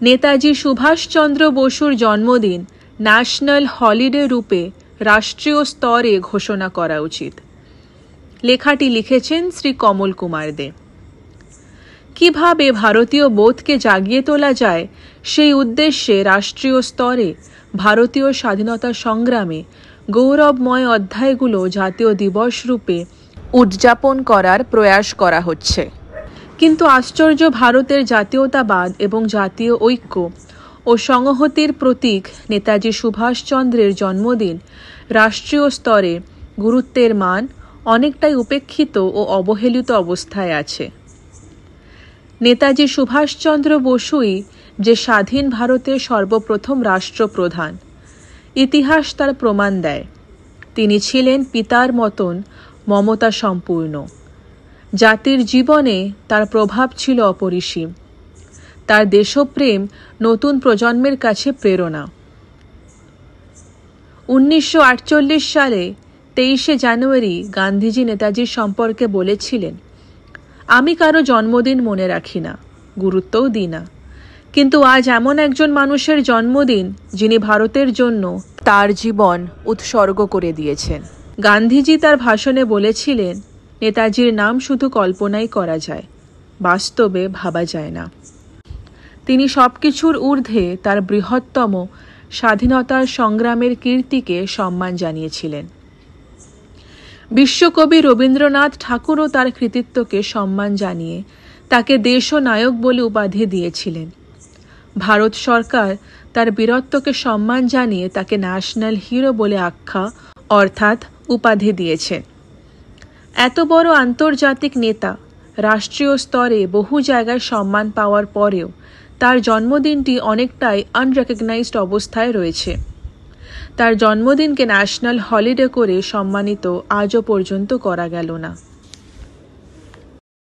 নেতাজি সুভাষচন্দ্র বসুর জন্মদিন national holiday রূপে রাষ্ট্রীয় স্তরে ঘোষণা করা উচিত। লেখাটি লিখেছেন শ্রী কমল কুমার দে। কিভাবে ভারতীয় বোধকে জাগিয়ে তোলা যায় সেই উদ্দেশ্যে রাষ্ট্রীয় স্তরে ভারতীয় স্বাধীনতা সংগ্রামে গৌরবময় অধ্যায়গুলো জাতীয় দিবস রূপে উদযাপন করার প্রয়াস করা হচ্ছে। কিন্তু আশ্চর্য, ভারতের জাতীয়তাবাদ এবং জাতীয় ঐক্য ও সংহতির প্রতীক নেতাজি সুভাষচন্দ্রের জন্মদিন রাষ্ট্রীয় স্তরে গুরুত্বের মান অনেকটাই উপেক্ষিত ও অবহেলিত অবস্থায় আছে। নেতাজি সুভাষচন্দ্র বসুই যে স্বাধীন ভারতের সর্বপ্রথম রাষ্ট্রপ্রধান, ইতিহাস তার প্রমাণ দেয়। তিনি ছিলেন পিতার মতন মমতা সম্পূর্ণ। জাতির জীবনে তার প্রভাব ছিল অপরিসীম। তার দেশপ্রেম নতুন প্রজন্মের কাছে প্রেরণা। 1948 সালে 23শে জানুয়ারি গান্ধীজি নেতাজির সম্পর্কে বলেছিলেন, আমি কারো জন্মদিন মনে রাখি না, গুরুত্বও দিই না, কিন্তু আজ এমন একজন মানুষের জন্মদিন যিনি ভারতের জন্য তার জীবন উৎসর্গ করে দিয়েছেন। গান্ধীজি তার ভাষণে বলেছিলেন, নেতাজির নাম শুধু কল্পনাই করা যায়, বাস্তবে ভাবা যায় না। তিনি সবকিছুর ঊর্ধ্বে তার বৃহত্তম স্বাধীনতার সংগ্রামের কীর্তিকে সম্মান জানিয়েছিলেন। বিশ্বকবি রবীন্দ্রনাথ ঠাকুরও তার কৃতিত্বকে সম্মান জানিয়ে তাকে দেশনায়ক বলে উপাধি দিয়েছিলেন। ভারত সরকার তার বীরত্বকে সম্মান জানিয়ে তাকে ন্যাশনাল হিরো বলে আখ্যা অর্থাৎ উপাধি দিয়েছে। এত বড় আন্তর্জাতিক নেতা রাষ্ট্রীয় স্তরে বহু জায়গায় সম্মান পাওয়ার পরেও তার জন্মদিনটি অনেকটাই আনরেকগনাইজড অবস্থায় রয়েছে। তার জন্মদিনকে ন্যাশনাল হলিডে করে সম্মানিত আজও পর্যন্ত করা গেল না।